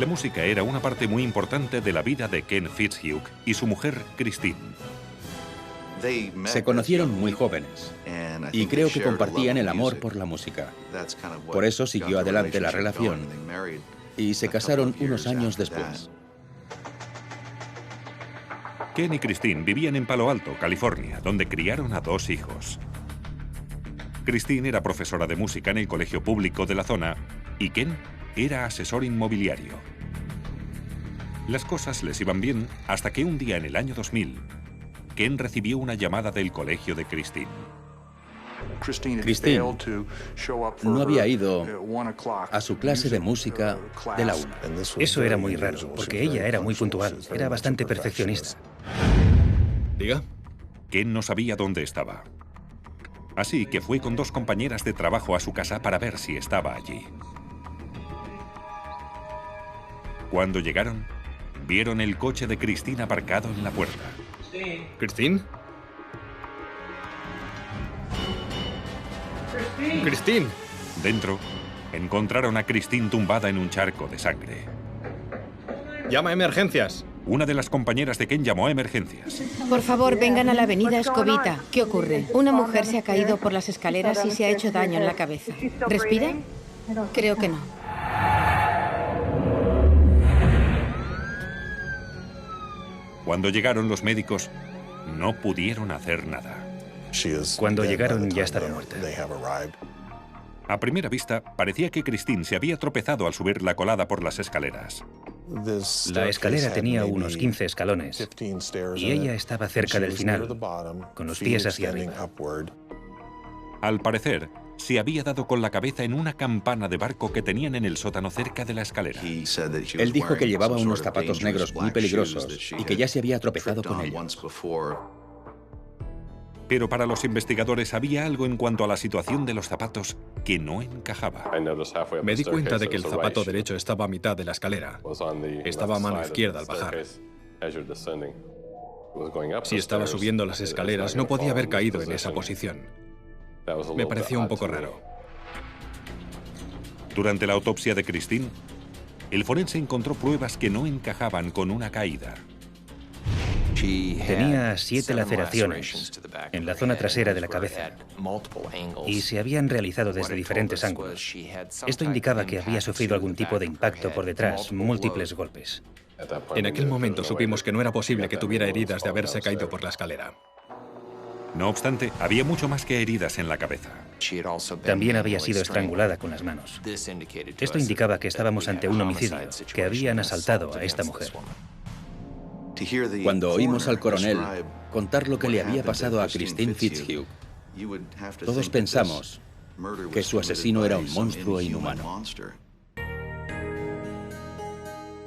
La música era una parte muy importante de la vida de Ken Fitzhugh y su mujer, Christine. Se conocieron muy jóvenes y creo que compartían el amor por la música. Por eso siguió adelante la relación y se casaron unos años después. Ken y Christine vivían en Palo Alto, California, donde criaron a 2 hijos. Christine era profesora de música en el colegio público de la zona y Ken era asesor inmobiliario. Las cosas les iban bien hasta que un día en el año 2000, Ken recibió una llamada del colegio de Christine. Christine no había ido a su clase de música de la 1. Eso era muy raro, porque ella era muy puntual, era bastante perfeccionista. ¿Diga? Ken no sabía dónde estaba. Así que fue con 2 compañeras de trabajo a su casa para ver si estaba allí. Cuando llegaron, vieron el coche de Christine aparcado en la puerta. ¿Christine? ¡Christine! Dentro, encontraron a Christine tumbada en un charco de sangre. ¡Llama a emergencias! Una de las compañeras de Ken llamó a emergencias. Por favor, vengan a la avenida Escobita. ¿Qué ocurre? Una mujer se ha caído por las escaleras y se ha hecho daño en la cabeza. ¿Respira? Creo que no. Cuando llegaron los médicos, no pudieron hacer nada. Cuando llegaron ya estaba muerta. A primera vista, parecía que Christine se había tropezado al subir la colada por las escaleras. La escalera tenía unos 15 escalones y ella estaba cerca del final, con los pies hacia arriba. Al parecer, se había dado con la cabeza en una campana de barco que tenían en el sótano cerca de la escalera. Él dijo que llevaba unos zapatos negros muy peligrosos y que ya se había tropezado con ellos. Pero para los investigadores había algo en cuanto a la situación de los zapatos que no encajaba. Me di cuenta de que el zapato derecho estaba a mitad de la escalera. Estaba a mano izquierda al bajar. Si estaba subiendo las escaleras, no podía haber caído en esa posición. Me pareció un poco raro. Durante la autopsia de Christine, el forense encontró pruebas que no encajaban con una caída. Tenía 7 laceraciones en la zona trasera de la cabeza y se habían realizado desde diferentes ángulos. Esto indicaba que había sufrido algún tipo de impacto por detrás, múltiples golpes. En aquel momento supimos que no era posible que tuviera heridas de haberse caído por la escalera. No obstante, había mucho más que heridas en la cabeza. También había sido estrangulada con las manos. Esto indicaba que estábamos ante un homicidio, que habían asaltado a esta mujer. Cuando oímos al coronel contar lo que le había pasado a Christine Fitzhugh, todos pensamos que su asesino era un monstruo inhumano.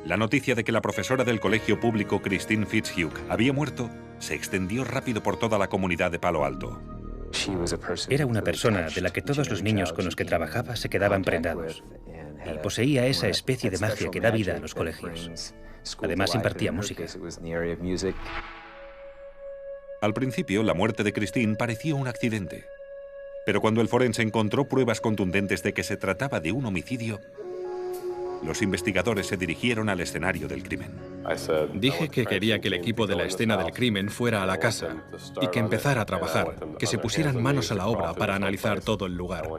La noticia de que la profesora del colegio público Christine Fitzhugh había muerto se extendió rápido por toda la comunidad de Palo Alto. Era una persona de la que todos los niños con los que trabajaba se quedaban prendados y poseía esa especie de magia que da vida a los colegios. Además, impartía música. Al principio, la muerte de Christine parecía un accidente. Pero cuando el forense encontró pruebas contundentes de que se trataba de un homicidio, los investigadores se dirigieron al escenario del crimen. Dije que quería que el equipo de la escena del crimen fuera a la casa y que empezara a trabajar, que se pusieran manos a la obra para analizar todo el lugar.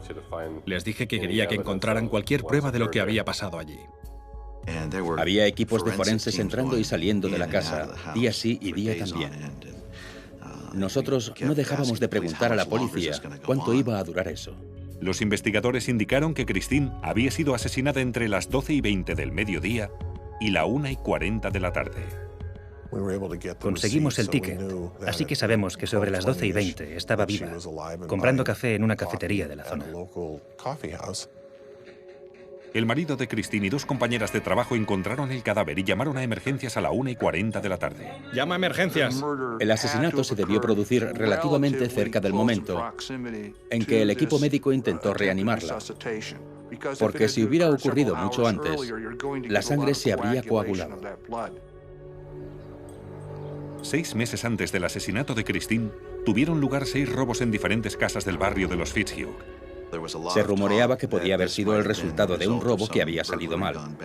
Les dije que quería que encontraran cualquier prueba de lo que había pasado allí. Había equipos de forenses entrando y saliendo de la casa, día sí y día también. Nosotros no dejábamos de preguntar a la policía cuánto iba a durar eso. Los investigadores indicaron que Christine había sido asesinada entre las 12:20 del mediodía y la 1:40 de la tarde. Conseguimos el ticket, así que sabemos que sobre las 12:20 estaba viva, comprando café en una cafetería de la zona. El marido de Christine y 2 compañeras de trabajo encontraron el cadáver y llamaron a emergencias a la 1:40 de la tarde. ¡Llama a emergencias! El asesinato se debió producir relativamente cerca del momento en que el equipo médico intentó reanimarla, porque si hubiera ocurrido mucho antes, la sangre se habría coagulado. 6 meses antes del asesinato de Christine, tuvieron lugar 6 robos en diferentes casas del barrio de los Fitzhugh. Se rumoreaba que podía haber sido el resultado de un robo que había salido mal,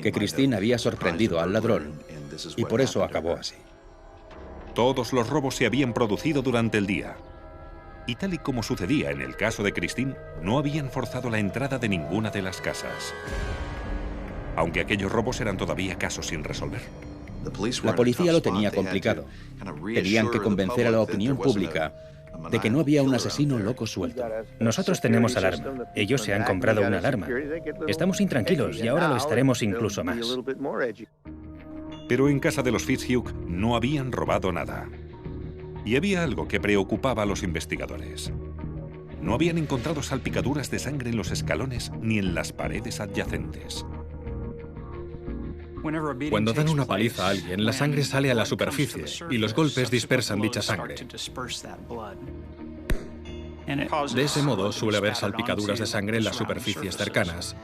que Christine había sorprendido al ladrón y por eso acabó así. Todos los robos se habían producido durante el día. Y tal y como sucedía en el caso de Christine, no habían forzado la entrada de ninguna de las casas. Aunque aquellos robos eran todavía casos sin resolver. La policía lo tenía complicado. Tenían que convencer a la opinión pública de que no había un asesino loco suelto. Nosotros tenemos alarma. Ellos se han comprado una alarma. Estamos intranquilos y ahora lo estaremos incluso más. Pero en casa de los Fitzhugh no habían robado nada. Y había algo que preocupaba a los investigadores. No habían encontrado salpicaduras de sangre en los escalones ni en las paredes adyacentes. Cuando dan una paliza a alguien, la sangre sale a la superficie y los golpes dispersan dicha sangre. De ese modo, suele haber salpicaduras de sangre en las superficies cercanas,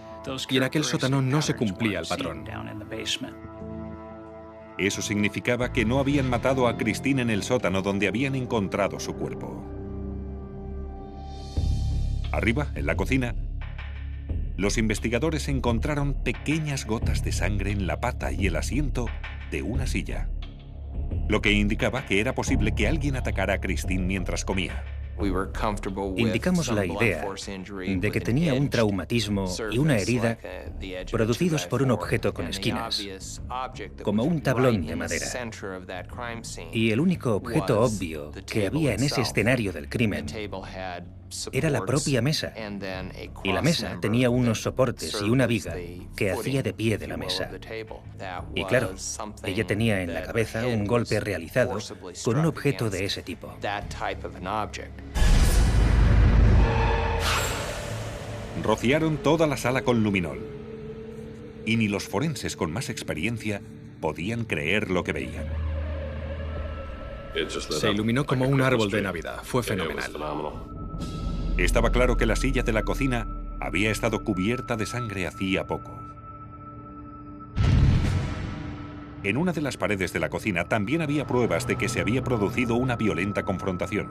y en aquel sótano no se cumplía el patrón. Eso significaba que no habían matado a Christine en el sótano donde habían encontrado su cuerpo. Arriba, en la cocina, los investigadores encontraron pequeñas gotas de sangre en la pata y el asiento de una silla, lo que indicaba que era posible que alguien atacara a Christine mientras comía. Indicamos la idea de que tenía un traumatismo y una herida producidos por un objeto con esquinas, como un tablón de madera. Y el único objeto obvio que había en ese escenario del crimen era la propia mesa. Y la mesa tenía unos soportes y una viga que hacía de pie de la mesa. Y claro, ella tenía en la cabeza un golpe realizado con un objeto de ese tipo. Rociaron toda la sala con luminol. Y ni los forenses con más experiencia podían creer lo que veían. Se iluminó como un árbol de Navidad. Fue fenomenal. Estaba claro que la silla de la cocina había estado cubierta de sangre hacía poco. En una de las paredes de la cocina también había pruebas de que se había producido una violenta confrontación.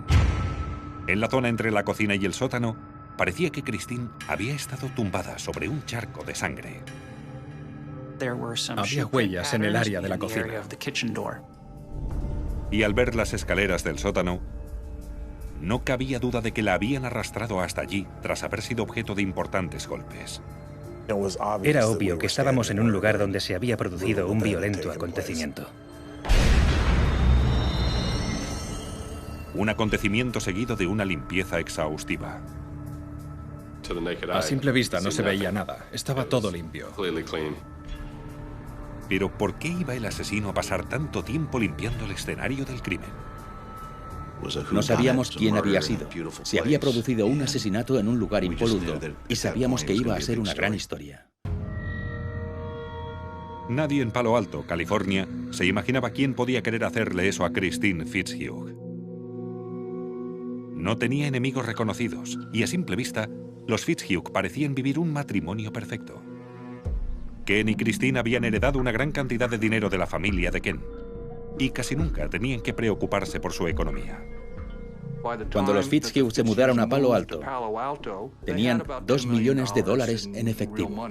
En la zona entre la cocina y el sótano, parecía que Christine había estado tumbada sobre un charco de sangre. Había huellas en el área de la cocina. Y al ver las escaleras del sótano, no cabía duda de que la habían arrastrado hasta allí tras haber sido objeto de importantes golpes. Era obvio que estábamos en un lugar donde se había producido un violento acontecimiento. Un acontecimiento seguido de una limpieza exhaustiva. A simple vista no se veía nada. Estaba todo limpio. Pero ¿por qué iba el asesino a pasar tanto tiempo limpiando el escenario del crimen? No sabíamos quién había sido. Se había producido un asesinato en un lugar impoluto y sabíamos que iba a ser una gran historia. Nadie en Palo Alto, California, se imaginaba quién podía querer hacerle eso a Christine Fitzhugh. No tenía enemigos reconocidos y a simple vista, los Fitzhugh parecían vivir un matrimonio perfecto. Ken y Christine habían heredado una gran cantidad de dinero de la familia de Ken y casi nunca tenían que preocuparse por su economía. Cuando los Fitzhugh se mudaron a Palo Alto, tenían $2 millones en efectivo.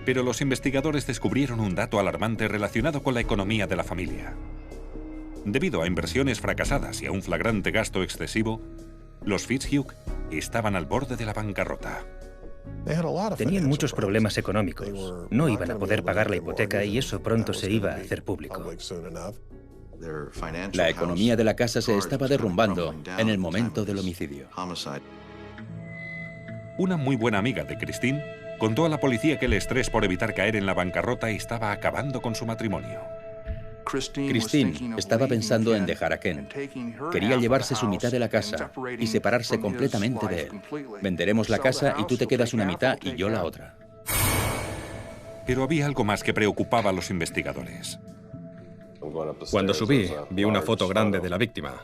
Pero los investigadores descubrieron un dato alarmante relacionado con la economía de la familia. Debido a inversiones fracasadas y a un flagrante gasto excesivo, los Fitzhugh estaban al borde de la bancarrota. Tenían muchos problemas económicos. No iban a poder pagar la hipoteca y eso pronto se iba a hacer público. La economía de la casa se estaba derrumbando en el momento del homicidio. Una muy buena amiga de Christine contó a la policía que el estrés por evitar caer en la bancarrota estaba acabando con su matrimonio. Christine estaba pensando en dejar a Ken. Quería llevarse su mitad de la casa y separarse completamente de él. Venderemos la casa y tú te quedas una mitad y yo la otra. Pero había algo más que preocupaba a los investigadores. Cuando subí, vi una foto grande de la víctima.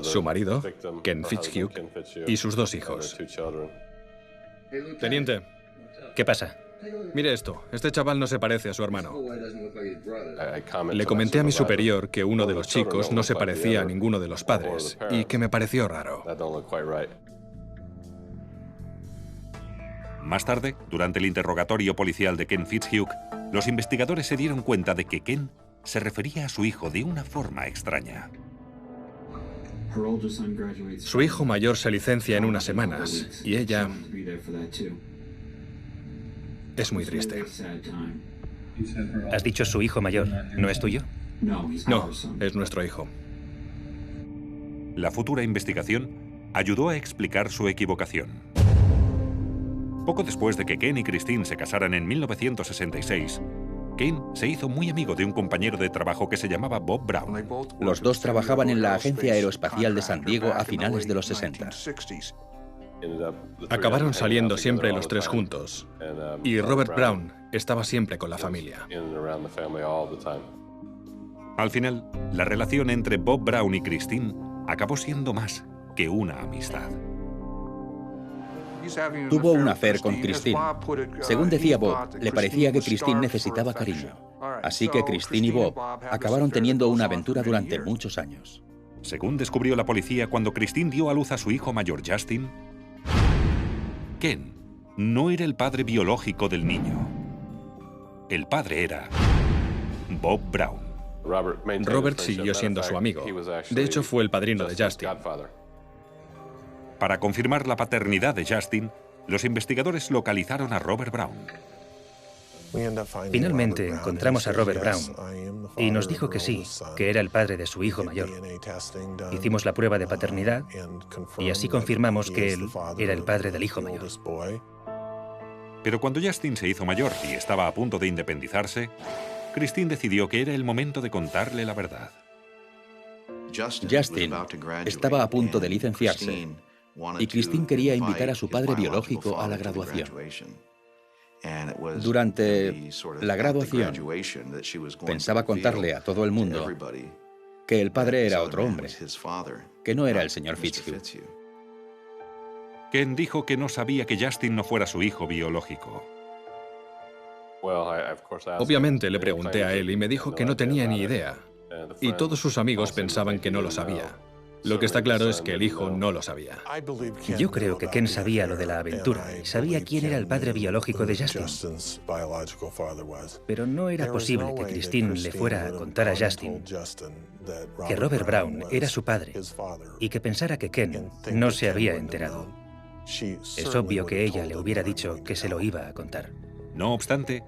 Su marido, Ken Fitzhugh, y sus 2 hijos. Teniente, ¿Qué pasa? Mire esto, este chaval no se parece a su hermano. Le comenté a mi superior que uno de los chicos no se parecía a ninguno de los padres y que me pareció raro. Más tarde, durante el interrogatorio policial de Ken Fitzhugh, los investigadores se dieron cuenta de que Ken se refería a su hijo de una forma extraña. Su hijo mayor se licencia en unas semanas y ella es muy triste. Has dicho su hijo mayor, ¿no es tuyo? No, es nuestro hijo. La futura investigación ayudó a explicar su equivocación. Poco después de que Ken y Christine se casaran en 1966, Ken se hizo muy amigo de un compañero de trabajo que se llamaba Bob Brown. Los dos trabajaban en la Agencia Aeroespacial de San Diego a finales de los 60. Acabaron saliendo siempre los tres juntos y Robert Brown estaba siempre con la familia. Al final, la relación entre Bob Brown y Christine acabó siendo más que una amistad. Tuvo un affair con Christine. Según decía Bob, le parecía que Christine necesitaba cariño. Así que Christine y Bob acabaron teniendo una aventura durante muchos años. Según descubrió la policía cuando Christine dio a luz a su hijo mayor Justin, Ken no era el padre biológico del niño. El padre era Bob Brown. Robert siguió siendo su amigo. De hecho, fue el padrino de Justin. Para confirmar la paternidad de Justin, los investigadores localizaron a Robert Brown. Finalmente encontramos a Robert Brown y nos dijo que sí, que era el padre de su hijo mayor. Hicimos la prueba de paternidad y así confirmamos que él era el padre del hijo mayor. Pero cuando Justin se hizo mayor y estaba a punto de independizarse, Christine decidió que era el momento de contarle la verdad. Justin estaba a punto de licenciarse y Christine quería invitar a su padre biológico a la graduación. Durante la graduación, pensaba contarle a todo el mundo que el padre era otro hombre, que no era el señor Fitzhugh. Ken dijo que no sabía que Justin no fuera su hijo biológico. Obviamente le pregunté a él y me dijo que no tenía ni idea. Y todos sus amigos pensaban que no lo sabía. Lo que está claro es que el hijo no lo sabía. Yo creo que Ken sabía lo de la aventura y sabía quién era el padre biológico de Justin. Pero no era posible que Christine le fuera a contar a Justin que Robert Brown era su padre y que pensara que Ken no se había enterado. Es obvio que ella le hubiera dicho que se lo iba a contar. No obstante,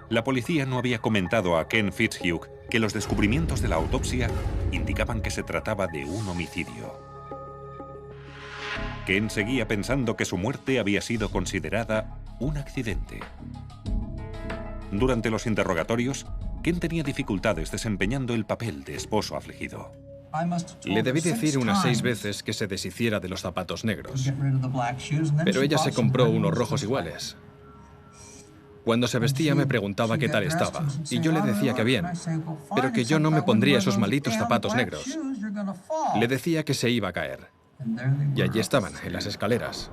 la policía no había comentado a Ken Fitzhugh que los descubrimientos de la autopsia indicaban que se trataba de un homicidio. Ken seguía pensando que su muerte había sido considerada un accidente. Durante los interrogatorios, Ken tenía dificultades desempeñando el papel de esposo afligido. Le debí decir unas 6 veces que se deshiciera de los zapatos negros, pero ella se compró unos rojos iguales. Cuando se vestía me preguntaba qué tal estaba, y yo le decía que bien, pero que yo no me pondría esos malditos zapatos negros. Le decía que se iba a caer. Y allí estaban, en las escaleras.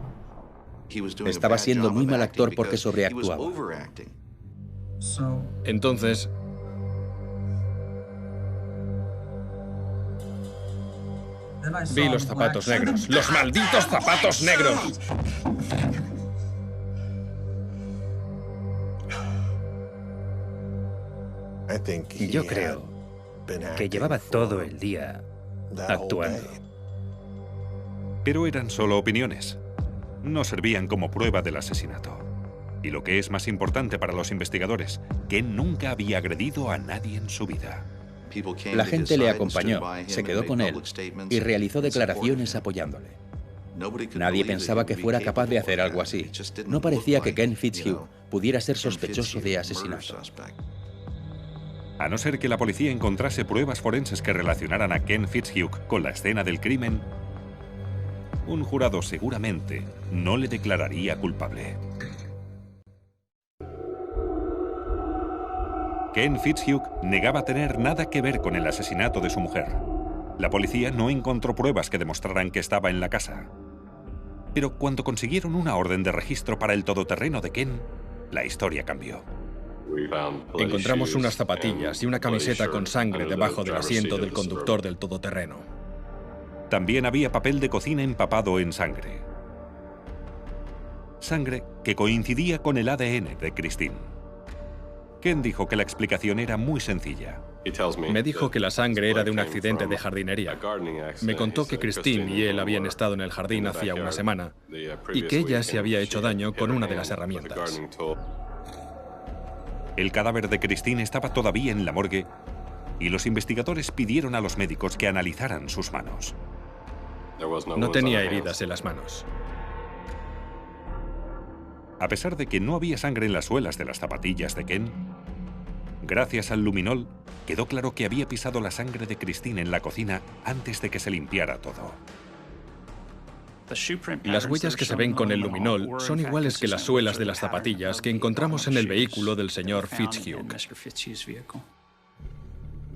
Estaba siendo muy mal actor porque sobreactuaba. Entonces, vi los zapatos negros. ¡Los malditos zapatos negros! Yo creo que llevaba todo el día actuando. Pero eran solo opiniones. No servían como prueba del asesinato. Y lo que es más importante para los investigadores, Ken nunca había agredido a nadie en su vida. La gente le acompañó, se quedó con él y realizó declaraciones apoyándole. Nadie pensaba que fuera capaz de hacer algo así. No parecía que Ken Fitzhugh pudiera ser sospechoso de asesinato. A no ser que la policía encontrase pruebas forenses que relacionaran a Ken Fitzhugh con la escena del crimen, un jurado seguramente no le declararía culpable. Ken Fitzhugh negaba tener nada que ver con el asesinato de su mujer. La policía no encontró pruebas que demostraran que estaba en la casa. Pero cuando consiguieron una orden de registro para el todoterreno de Ken, la historia cambió. Encontramos unas zapatillas y una camiseta con sangre debajo del asiento del conductor del todoterreno. También había papel de cocina empapado en sangre. Sangre que coincidía con el ADN de Christine. Ken dijo que la explicación era muy sencilla. Me dijo que la sangre era de un accidente de jardinería. Me contó que Christine y él habían estado en el jardín hacía una semana y que ella se había hecho daño con una de las herramientas. El cadáver de Christine estaba todavía en la morgue y los investigadores pidieron a los médicos que analizaran sus manos. No tenía heridas en las manos. A pesar de que no había sangre en las suelas de las zapatillas de Ken, gracias al luminol, quedó claro que había pisado la sangre de Christine en la cocina antes de que se limpiara todo. Las huellas que se ven con el luminol son iguales que las suelas de las zapatillas que encontramos en el vehículo del señor Fitzhugh.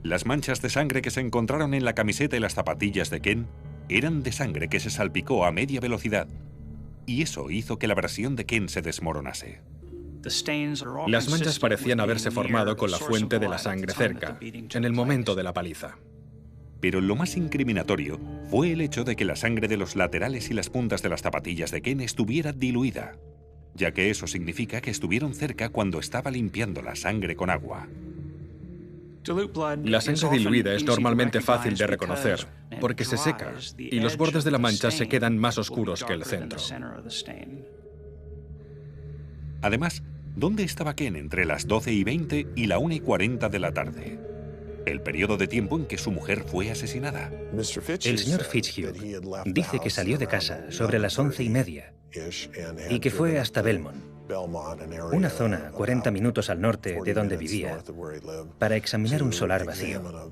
Las manchas de sangre que se encontraron en la camiseta y las zapatillas de Ken eran de sangre que se salpicó a media velocidad, y eso hizo que la versión de Ken se desmoronase. Las manchas parecían haberse formado con la fuente de la sangre cerca, en el momento de la paliza. Pero lo más incriminatorio fue el hecho de que la sangre de los laterales y las puntas de las zapatillas de Ken estuviera diluida, ya que eso significa que estuvieron cerca cuando estaba limpiando la sangre con agua. La sangre diluida es normalmente fácil de reconocer porque se seca y los bordes de la mancha se quedan más oscuros que el centro. Además, ¿dónde estaba Ken entre las 12:20 y la 1:40 de la tarde? El periodo de tiempo en que su mujer fue asesinada. El señor Fitzhugh dice que salió de casa sobre las 11:30 y que fue hasta Belmont, una zona 40 minutos al norte de donde vivía, para examinar un solar vacío.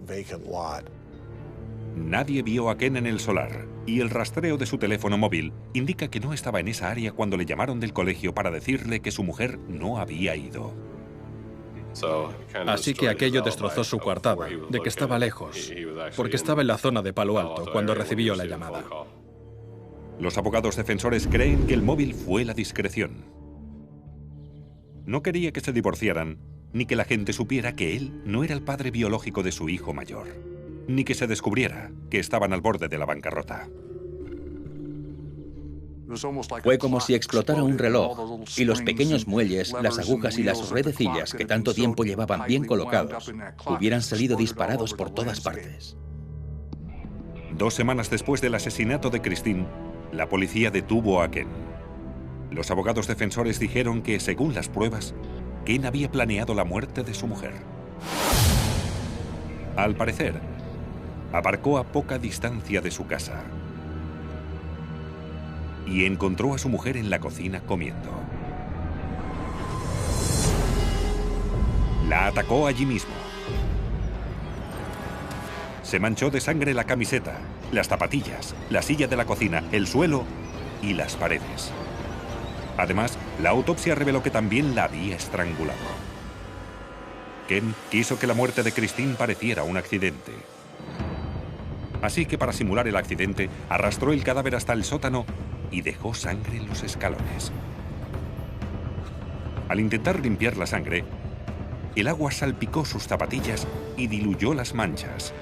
Nadie vio a Ken en el solar, y el rastreo de su teléfono móvil indica que no estaba en esa área cuando le llamaron del colegio para decirle que su mujer no había ido. Así que aquello destrozó su coartada, de que estaba lejos, porque estaba en la zona de Palo Alto cuando recibió la llamada. Los abogados defensores creen que el móvil fue la discreción. No quería que se divorciaran, ni que la gente supiera que él no era el padre biológico de su hijo mayor, ni que se descubriera que estaban al borde de la bancarrota. Fue como si explotara un reloj y los pequeños muelles, las agujas y las ruedecillas que tanto tiempo llevaban bien colocados hubieran salido disparados por todas partes. 2 semanas después del asesinato de Christine, la policía detuvo a Ken. Los abogados defensores dijeron que, según las pruebas, Ken había planeado la muerte de su mujer. Al parecer, aparcó a poca distancia de su casa y encontró a su mujer en la cocina comiendo. La atacó allí mismo. Se manchó de sangre la camiseta, las zapatillas, la silla de la cocina, el suelo y las paredes. Además, la autopsia reveló que también la había estrangulado. Ken quiso que la muerte de Christine pareciera un accidente. Así que, para simular el accidente, arrastró el cadáver hasta el sótano y dejó sangre en los escalones. Al intentar limpiar la sangre, el agua salpicó sus zapatillas y diluyó las manchas,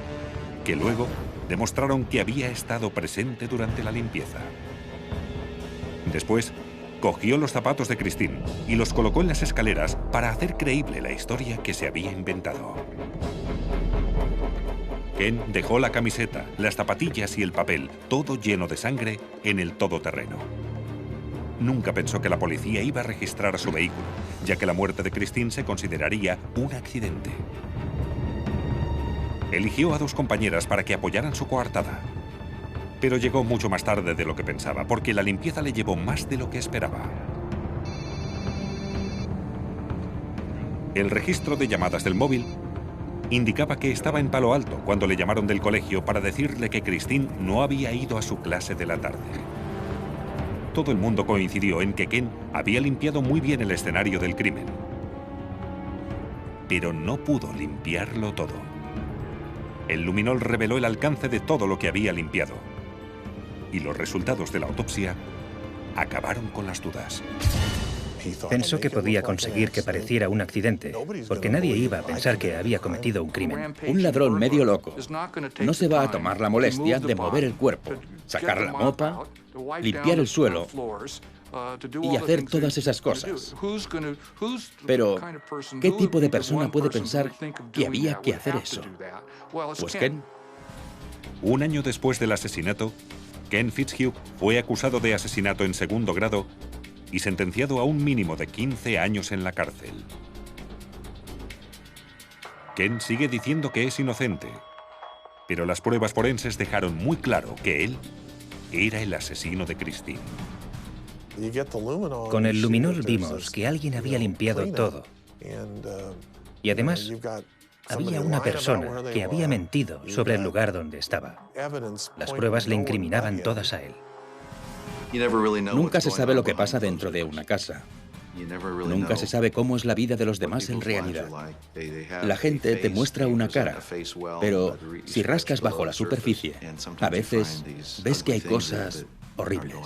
que luego demostraron que había estado presente durante la limpieza. Después, cogió los zapatos de Christine y los colocó en las escaleras para hacer creíble la historia que se había inventado. Ken dejó la camiseta, las zapatillas y el papel, todo lleno de sangre, en el todoterreno. Nunca pensó que la policía iba a registrar su vehículo, ya que la muerte de Christine se consideraría un accidente. Eligió a 2 compañeras para que apoyaran su coartada. Pero llegó mucho más tarde de lo que pensaba, porque la limpieza le llevó más de lo que esperaba. El registro de llamadas del móvil indicaba que estaba en Palo Alto cuando le llamaron del colegio para decirle que Christine no había ido a su clase de la tarde. Todo el mundo coincidió en que Ken había limpiado muy bien el escenario del crimen. Pero no pudo limpiarlo todo. El luminol reveló el alcance de todo lo que había limpiado. Y los resultados de la autopsia acabaron con las dudas. Pensó que podía conseguir que pareciera un accidente, porque nadie iba a pensar que había cometido un crimen. Un ladrón medio loco no se va a tomar la molestia de mover el cuerpo, sacar la mopa, limpiar el suelo y hacer todas esas cosas. Pero, ¿qué tipo de persona puede pensar que había que hacer eso? Pues Ken. Un año después del asesinato, Ken Fitzhugh fue acusado de asesinato en segundo grado y sentenciado a un mínimo de 15 años en la cárcel. Ken sigue diciendo que es inocente, pero las pruebas forenses dejaron muy claro que él era el asesino de Christine. Con el luminol vimos que alguien había limpiado todo. Y además, había una persona que había mentido sobre el lugar donde estaba. Las pruebas le incriminaban todas a él. Nunca se sabe lo que pasa dentro de una casa. Nunca se sabe cómo es la vida de los demás en realidad. La gente te muestra una cara, pero si rascas bajo la superficie, a veces ves que hay cosas horribles.